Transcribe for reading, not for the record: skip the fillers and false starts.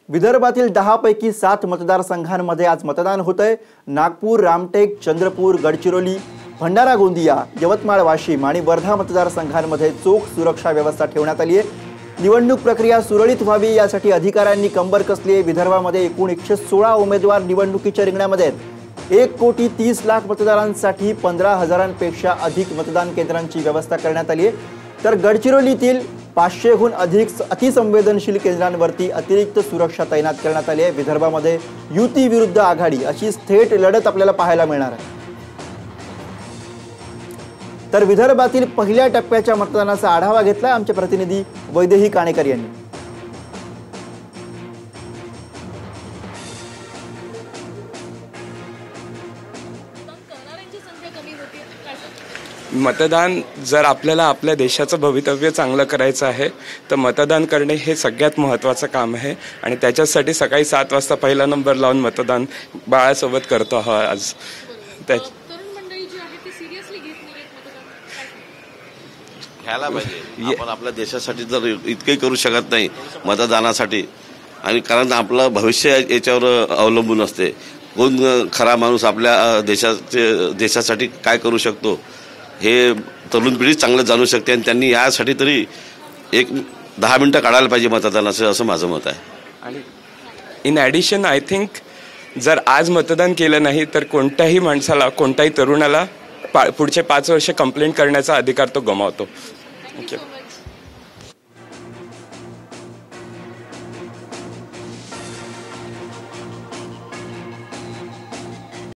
विदर्भातील 10 पैकी 7 मतदारसंघांमध्ये आज मतदान होतंय। नागपूर, रामटेक, चंद्रपूर, गडचिरोली, भंडारा, गोंदिया, यवतमाळ, वाशिम आणि वर्धा मतदारसंघांमध्ये चोख सुरक्षा व्यवस्था ठेवण्यात आली आहे। निवडणूक प्रक्रिया सुरळीत व्हावी यासाठी अधिकाऱ्यांनी कंबर कसली आहे। विदर्भामध्ये एकूण 116 उमेदवार निवडणुकीच्या रिंगणामध्ये आहेत। 1,30,00,000 मतदारांसाठी 15,000पेक्षा अधिक मतदान केंद्रांची व्यवस्था करण्यात आली आहे। तर गडचिरोलीतील 500हून अधिक अतिसंवेदनशील केंद्रांवरती अतिरिक्त सुरक्षा तैनात करण्यात आली आहे। विदर्भामध्ये युती विरुद्ध आघाडी अशी थेट लढत आपल्याला पाहायला मिळणार आहे। तर विदर्भातील पहिल्या टप्प्याच्या मतदानाचा आढावा घेतला आमचे प्रतिनिधी वैदेही काणेकर यांनी। मतदान जर आपल्याला आपल्या देशाचं भवितव्य चांगलं करायचं आहे तर मतदान करणे हे सगळ्यात महत्त्वाचं काम आहे आणि त्याच्यासाठी सकाळी 7 वाजता पहिला नंबर लावून मतदान बाळासोबत करतो आहोत आज। घ्यायला पाहिजे। आपण आपल्या देशासाठी जर इतकंही करू शकत नाही मतदानासाठी, आणि कारण आपलं भविष्य याच्यावर अवलंबून असते। कोण खरा माणूस आपल्या देशासाठी काय करू शकतो हे तरुण पिढी चांगलं जाणू शकते आणि त्यांनी यासाठी तरी 10 मिनिटं काढायला पाहिजे मतदानाचं, असं माझं मत आहे। आणि इन ॲडिशन आय थिंक जर आज मतदान केलं नाही तर कोणत्याही माणसाला, कोणत्याही तरुणाला पुढचे 5 वर्ष कंप्लेंट करण्याचा अधिकार तो गमावतो।